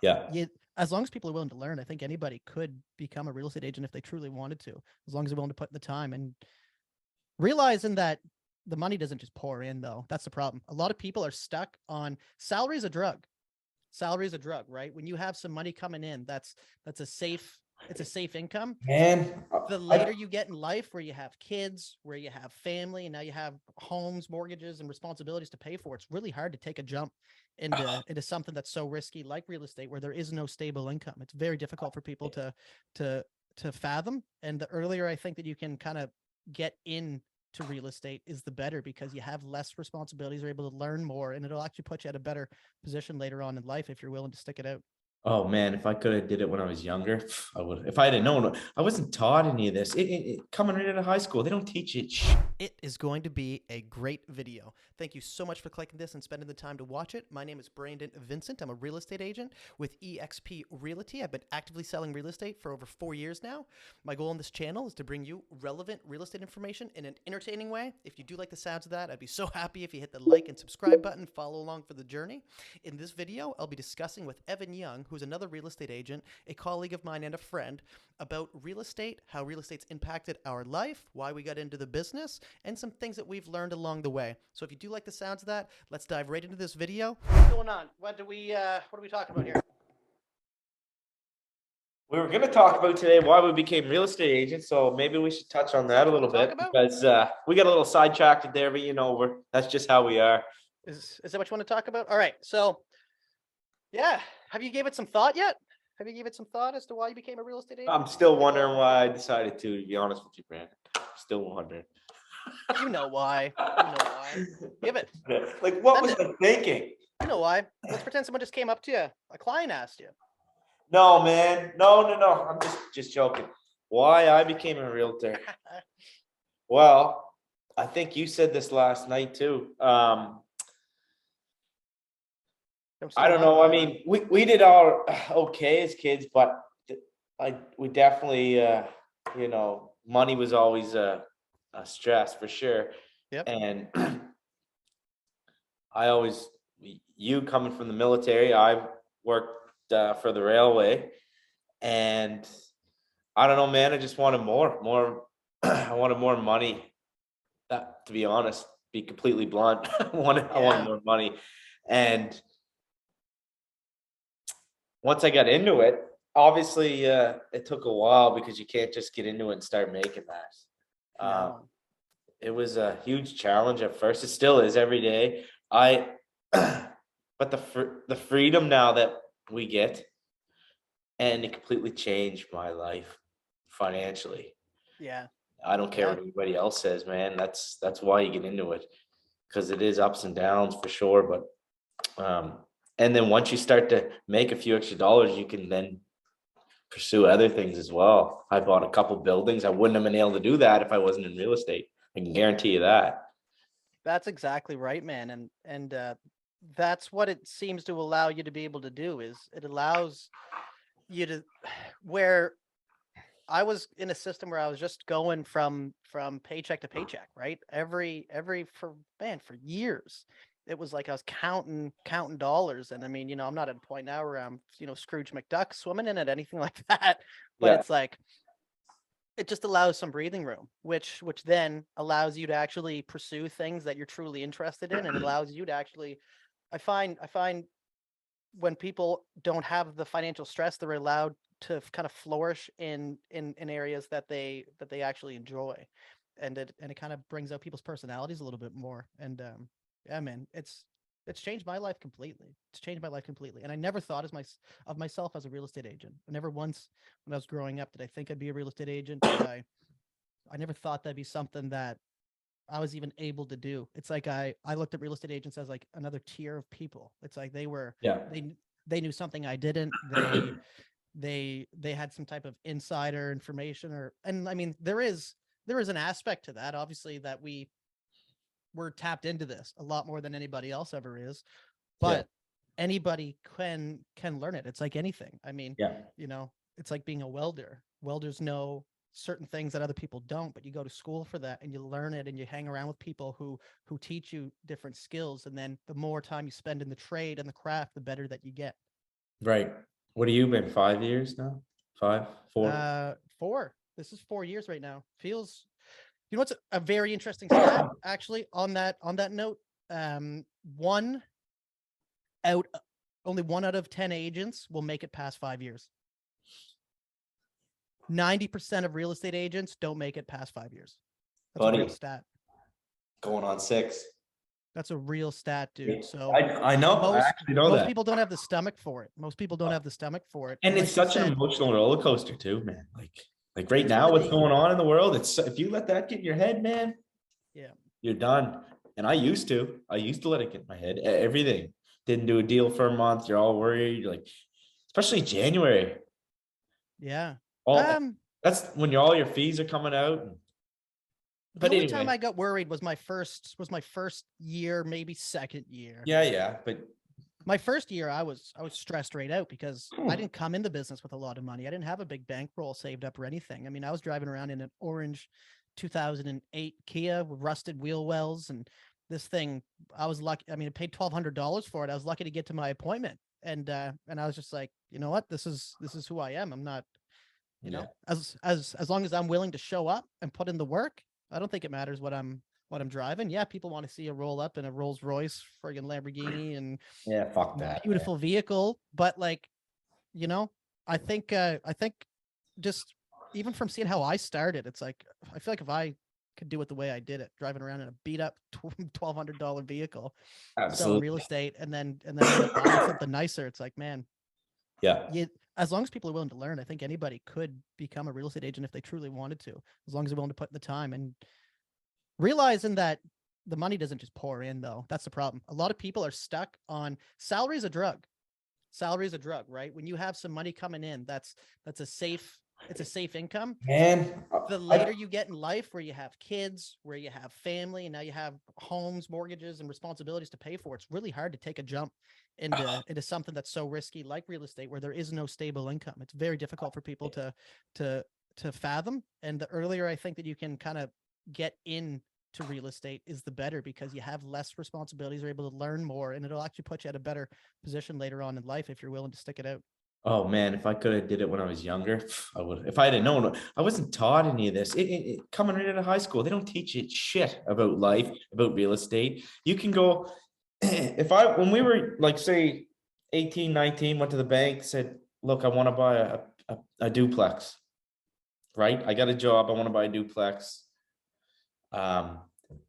Yeah. As long as people are willing to learn, I think anybody could become a real estate agent if they truly wanted to, as long as they're willing to put in the time and realizing that the money doesn't just pour in, though. That's the problem. A lot of people are stuck on salary is a drug. Salary is a drug, right? When you have some money coming in, that's a safe, it's a safe income. Man, The later you get in life, where you have kids, where you have family, and now you have homes, mortgages, and responsibilities to pay for, it's really hard to take a jump into something that's so risky like real estate, where there is no stable income. It's very difficult for people to to fathom. And the earlier I think that you can kind of get in to real estate is the better, because you have less responsibilities, are able to learn more, and it'll actually put you at a better position later on in life if you're willing to stick it out. oh man, if I could have did it when I was younger, I would. If I had known, I wasn't taught any of this. Coming right out of high school, they don't teach it. It is going to be a great video. Thank you so much for clicking this and spending the time to watch it. My name is Brandon Vincent. I'm a real estate agent with eXp Realty. I've been actively selling real estate for over 4 years now. My goal on this channel is to bring you relevant real estate information in an entertaining way. If you do like the sounds of that, I'd be so happy if you hit the like and subscribe button, follow along for the journey. In this video, I'll be discussing with Evan Young, who's another real estate agent, a colleague of mine and a friend, about real estate, how real estate's impacted our life, why we got into the business, and some things that we've learned along the way. So if you do like the sounds of that, let's dive right into this video. What's going on? What are we talking about here? We were going to talk about today why we became real estate agents, so maybe we should touch on that a little bit because we got a little sidetracked there, but that's just how we are. Is that what you want to talk about? All right. So yeah, have you gave it some thought yet? Have you given it some thought as to why you became a real estate agent? I'm still wondering why I decided to be honest with you, Brandon. Still wondering. You know why. You know why. Give it. Like, what Send was it. I thinking? You know why. Let's pretend someone just came up to you. A client asked you. No, man. No. I'm just joking. Why I became a realtor? Well, I think you said this last night too. I don't know. I mean, we did all okay as kids, but we definitely money was always a stress for sure. Yep. And I always, you coming from the military, I worked for the railway, and I don't know, man. I just wanted more. I wanted more money. That, to be honest, be completely blunt, I wanted more money, and once I got into it, obviously it took a while because you can't just get into it and start making that. No. It was a huge challenge at first. It still is every day. But the freedom now that we get, and it completely changed my life financially. Yeah. I don't care what anybody else says, man. That's why you get into it, because it is ups and downs for sure. But and then once you start to make a few extra dollars, you can then pursue other things as well. I bought a couple buildings. I wouldn't have been able to do that if I wasn't in real estate. I can guarantee you that. That's exactly right, man. And that's what it seems to allow you to be able to do, is it allows you to, where I was in a system where I was just going from paycheck to paycheck, right? For years. It was like I was counting dollars. And I mean, I'm not at a point now where I'm, Scrooge McDuck swimming in it, anything like that. But Yeah. it's like it just allows some breathing room, which then allows you to actually pursue things that you're truly interested in, and it allows you to actually, I find when people don't have the financial stress, they're allowed to kind of flourish in areas that they actually enjoy, and it kind of brings out people's personalities a little bit more. And yeah, man, it's changed my life completely. It's changed my life completely. And I never thought of myself as a real estate agent. I never once, when I was growing up, did I think I'd be a real estate agent. I never thought that'd be something that I was even able to do. It's like I looked at real estate agents as like another tier of people. It's like Yeah. they knew something I didn't. They had some type of insider information, and I mean there is an aspect to that, obviously, that we're tapped into this a lot more than anybody else ever is, Yeah. but anybody can learn it. It's like anything. I mean, Yeah. it's like being a welder. Welders know certain things that other people don't, but you go to school for that and you learn it, and you hang around with people who teach you different skills, and then the more time you spend in the trade and the craft, the better that you get. Right. What have you been? 5 years now? 4? 4. This is 4 years right now. Feels, you know what's a very interesting stat actually on that note? One out only 1 out of 10 agents will make it past 5 years. 90% of real estate agents don't make it past 5 years. That's a real Buddy, stat. going on 6. That's a real stat, dude. So I know. I actually know most that. people don't have the stomach for it. Most people don't have the stomach for it. And Like it's you such an said, emotional roller coaster too, man. Like right It's now, gonna what's be. going on in the world? It's if you let that get in your head, man, Yeah. you're done. And I used to let it get in my head. Everything. Didn't do a deal for a month. You're all worried. You're like, especially January. Yeah. All that's when all your fees are coming out. The But only time anyway, I got worried was my first year, maybe second year. yeah. But My first year, I was stressed right out because I didn't come in the business with a lot of money. I didn't have a big bankroll saved up or anything. I mean, I was driving around in an orange 2008 Kia with rusted wheel wells, and this thing, I was lucky. I mean, I paid $1,200 for it. I was lucky to get to my appointment, and I was just like, you know what, this is who I am. I'm not, you know, as long as I'm willing to show up and put in the work, I don't think it matters what I'm driving. Yeah, people want to see a roll up in a Rolls Royce, friggin' Lamborghini, and yeah, fuck that. beautiful vehicle. But like, you know, I think just even from seeing how I started, it's like I feel like if I could do it the way I did it, driving around in a beat up $1,200 vehicle, selling Absolutely. real estate, and then end up buying something nicer, it's like, man, Yeah. as long as people are willing to learn, I think anybody could become a real estate agent if they truly wanted to, as long as they're willing to put in the time and realizing that the money doesn't just pour in, though. That's the problem. A lot of people are stuck on salary is a drug. Salary is a drug, right? When you have some money coming in, that's a safe income. Man, The later you get in life, where you have kids, where you have family, and now you have homes, mortgages, and responsibilities to pay for, it's really hard to take a jump into something that's so risky like real estate, where there is no stable income. It's very difficult for people to fathom. And the earlier I think that you can kind of get into real estate is the better, because you have less responsibilities, are able to learn more, and it'll actually put you at a better position later on in life if you're willing to stick it out. oh man, if I could have did it when I was younger, I would. If I had known, I wasn't taught any of this. Coming right out of high school, they don't teach you shit about life, about real estate. You can go, when we were like, say 18, 19, went to the bank, said, look, I want to buy a duplex, right? I got a job. I want to buy a duplex.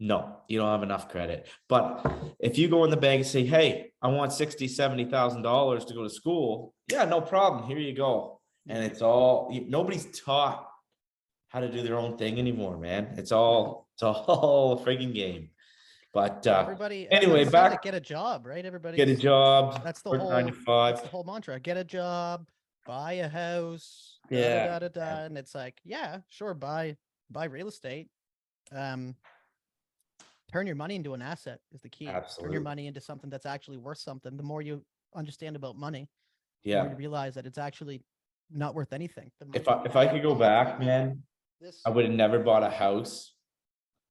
No, you don't have enough credit. But if you go in the bank and say, hey, I want $60,000-$70,000 to go to school, yeah, no problem. Here you go. And it's all, nobody's taught how to do their own thing anymore, man. It's all a frigging game. But anyway, back, get a job, right? Everybody get a job. That's the work whole 9 to 5. That's the whole mantra. Get a job, buy a house, Yeah. and it's like, yeah, sure, buy real estate. Turn your money into an asset is the key. Absolutely. Turn your money into something that's actually worth something. The more you understand about money, the Yeah. more you realize that it's actually not worth anything. If I could go back, man, I would have never bought a house.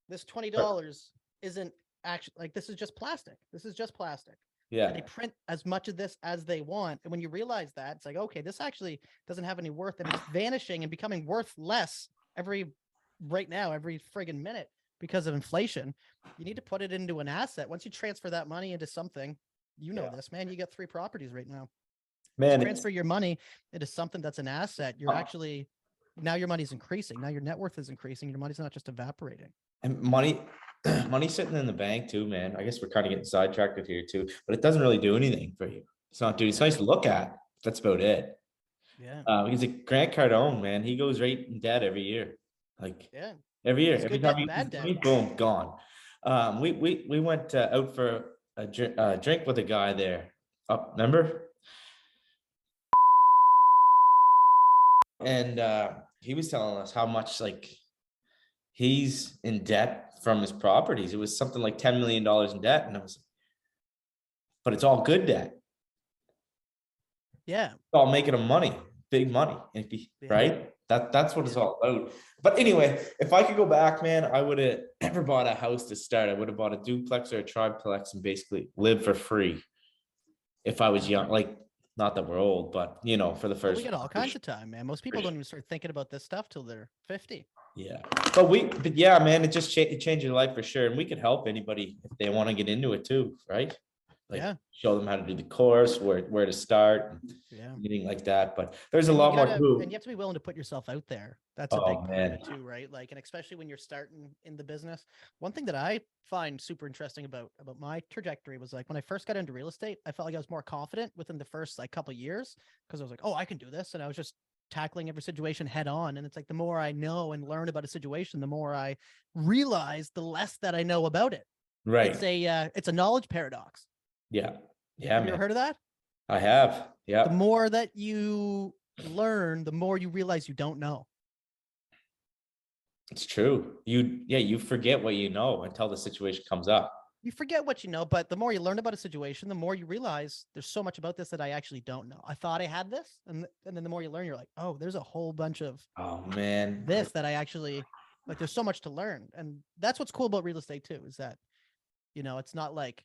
This $20 isn't actually, like, this is just plastic. This is just plastic. Yeah. And they print as much of this as they want. And when you realize that, it's like, okay, this actually doesn't have any worth, and it's vanishing and becoming worth less every friggin' minute because of inflation. You need to put it into an asset. Once you transfer that money into something, this, man, you got 3 properties right now. Man, transfer your money into something that's an asset. You're actually, now your money's increasing. Now your net worth is increasing. Your money's not just evaporating. And money sitting in the bank too, man. I guess we're kind of getting sidetracked here too, but it doesn't really do anything for you. It's nice to look at. That's about it. Yeah. Because a Grant Cardone, man, he goes right in debt every year. Like, yeah, every year, every time he boom, gone. We went out for a drink with a guy there. Remember? And he was telling us how much, like, he's in debt from his properties. It was something like $10 million in debt. And I was, but it's all good debt. Yeah. It's all making him money, big money, right? That's what it's all about. But anyway, if I could go back, man, I would have never bought a house to start. I would have bought a duplex or a triplex and basically live for free. If I was young, like, Not that we're old, but you know, for the Oh, first. we got all kinds of time, man. Most people don't even start thinking about this stuff till they're 50. Yeah, but yeah, man, it just it changed your life for sure, and we can help anybody if they want to get into it too, right? Like Yeah. show them how to do the course, where to start, Yeah. anything like that. But there's a And you lot more gotta, and to. you have to be willing to put yourself out there. That's a Oh big part of man, it too, right? Like, and especially when you're starting in the business. One thing that I find super interesting about my trajectory was like when I first got into real estate, I felt like I was more confident within the first like couple of years because I was like, oh, I can do this, and I was just tackling every situation head on. And it's like the more I know and learn about a situation, the more I realize the less that I know about it. right? It's a knowledge paradox. Yeah, yeah, Have you ever man, heard of that? I have. The Yeah, more that you learn, the more you realize you don't know. it's true. You forget what you know until the situation comes up. You forget what you know, but the more you learn about a situation, the more you realize there's so much about this that I actually don't know. I thought I had this, and then the more you learn, you're like, oh, there's a whole bunch of Oh man, this that I actually like. There's so much to learn, and that's what's cool about real estate too. Is that it's not like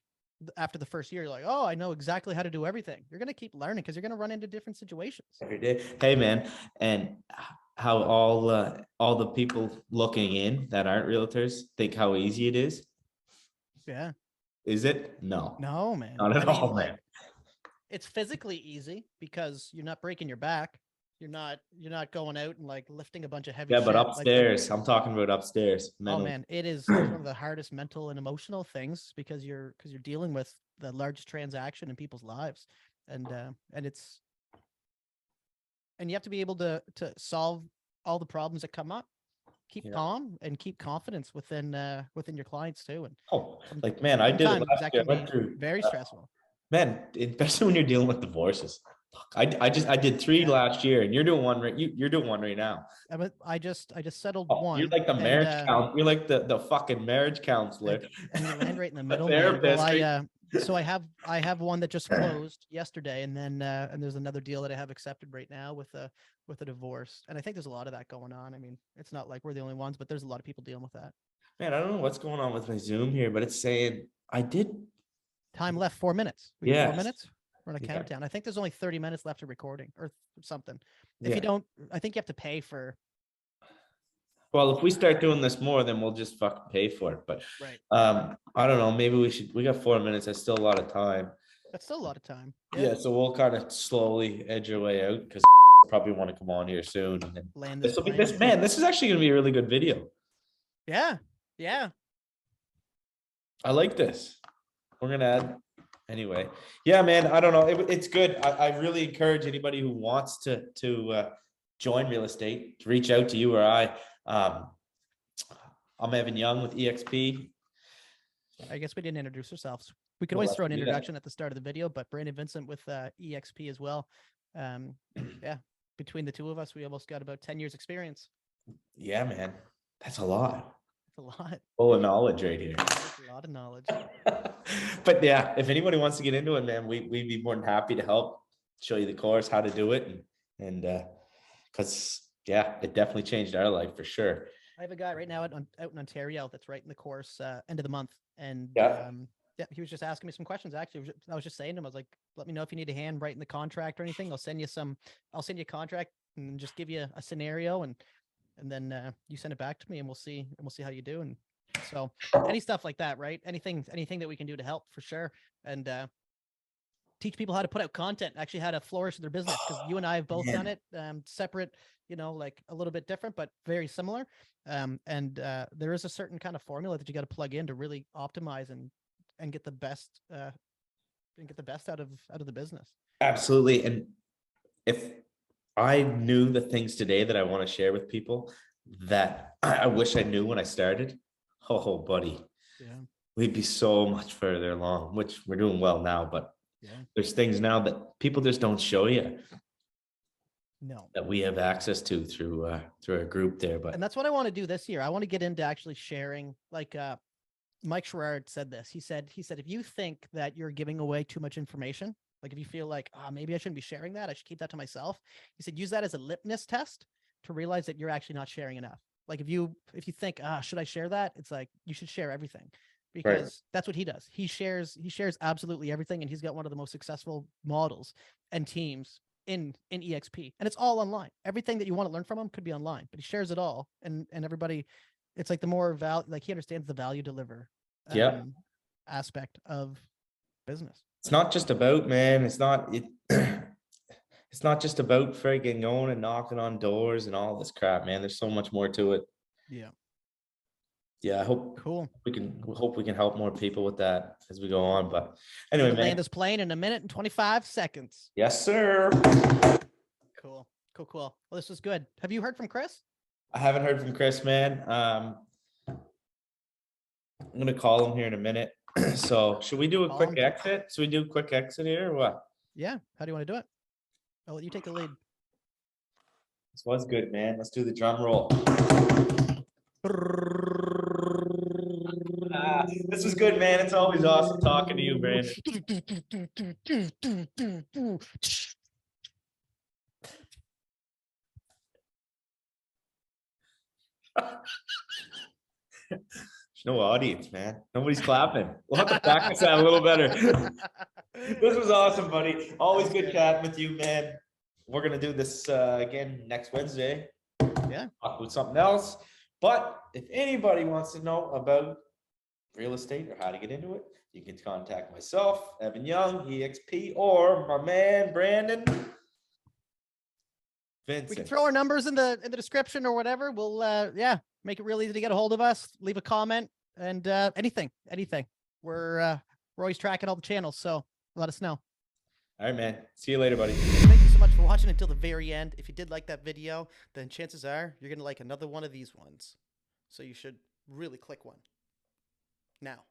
after the first year, you're like, oh, I know exactly how to do everything. You're gonna keep learning because you're gonna run into different situations. every day. Hey man, and how all the people looking in that aren't realtors think how easy it is. Yeah. Is it? No, No, man. not I at mean, all, like, man. it's physically easy because you're not breaking your back. You're not going out and like lifting a bunch of heavy Yeah, but shit. Like the upstairs, I'm talking about upstairs, oh mental. man, it's one of the hardest mental and emotional things because you're dealing with the largest transaction in people's lives. And it's and you have to be able to solve all the problems that come up, keep Yeah. calm and keep confidence within your clients too. And Oh, some, like man, I did it sometimes last that year. can I went be through, very stressful. man, especially when you're dealing with divorces. Fuck, I did 3 Yeah. last year, and you're doing one right. You're doing one right now. I just settled Oh, you're one, like the and marriage count. You're like the fucking marriage counselor, and you land right in the a middle, man. Well, therapist. Right? so I have one that just closed yesterday, and then and there's another deal that I have accepted right now with a divorce, and I think there's a lot of that going on. I mean, it's not like we're the only ones, but there's a lot of people dealing with that. Man, I don't know what's going on with my Zoom here, but it's saying I did. Time left 4 minutes. We got Yes. 4 minutes. We're on a Yeah. countdown. I think there's only 30 minutes left of recording or something. If Yeah. you don't, I think you have to pay for. Well, if we start doing this more, then we'll just fucking pay for it. But Right. I don't know. Maybe we should. We got 4 minutes. That's still a lot of time. That's still a lot of time. Yeah. So we'll kind of slowly edge our way out because probably want to come on here soon. And then Land this this will be plane. this man. This is actually going to be a really good video. Yeah. Yeah. I like this. We're gonna add anyway. Yeah, man. I don't know. It's good. I really encourage anybody who wants to join real estate to reach out to you or I. I'm Evan Young with EXP. I guess we didn't introduce ourselves. We could Well, always let's throw an do that. introduction at the start of the video, but Brandon Vincent with EXP as well. Yeah, between the two of us, we almost got about 10 years experience. Yeah, man. That's a lot. It's a lot. Full of knowledge right here. That's a lot of knowledge. But yeah, if anybody wants to get into it, man, we'd be more than happy to help show you the course, how to do it. And because yeah, it definitely changed our life for sure. I have a guy right now out in Ontario that's writing the course end of the month. And Yeah. yeah, he was just asking me some questions. Actually, I was just saying to him, I was like, let me know if you need a hand writing the contract or anything. I'll send you a contract and just give you a scenario and then you send it back to me and we'll see how you do. And so any stuff like that, right? Anything that we can do to help for sure. And teach people how to put out content, actually how to flourish their business. Because you and I have both done it, separate, like a little bit different, but very similar. And there is a certain kind of formula that you got to plug in to really optimize and get the best out of the business. Absolutely. And if I knew the things today that I want to share with people that I wish I knew when I started, oh, buddy, Yeah, we'd be so much further along, which we're doing well now, but yeah, there's things now that people just don't show you no. that we have access to through our group there. But And that's what I want to do this year. I want to get into actually sharing, like Mike Sherrard said this. He said, if you think that you're giving away too much information, like if you feel like, maybe I shouldn't be sharing that, I should keep that to myself. He said, use that as a litmus test to realize that you're actually not sharing enough. Like if you think, should I share that? It's like, you should share everything. because that's what he does. He shares absolutely everything, and he's got one of the most successful models and teams in EXP, and it's all online. Everything that you want to learn from him could be online, but he shares it all, and everybody, it's like the more value, like he understands the value deliver aspect of business. It's not just about, man, it's not it's not just about friggin' going and knocking on doors and all this crap, man. There's so much more to it. Yeah, I hope we can help more people with that as we go on. But anyway, man, land this plane in 1 minute and 25 seconds. Yes, sir. Cool. Well, this was good. Have you heard from Chris? I haven't heard from Chris, man. I'm gonna call him here in a minute. So should we do a quick exit? Should we do a quick exit here or what? Yeah. How do you want to do it? I'll let you take the lead. This was good, man. Let's do the drum roll. This was good, man. It's always awesome talking to you, Brandon. There's no audience, man. Nobody's clapping. We'll have to practice that a little better. This was awesome, buddy. Always good chatting with you, man. We're gonna do this again next Wednesday. Yeah. Talk with something else. But if anybody wants to know about real estate or how to get into it, you can contact myself, Evan Young, EXP, or my man Brandon Vincent. We can throw our numbers in the description or whatever. We'll make it real easy to get a hold of us. Leave a comment and anything. We're always tracking all the channels, so let us know. All right, man. See you later, buddy. Thank you so much for watching until the very end. If you did like that video, then chances are you're gonna like another one of these ones. So you should really click one now.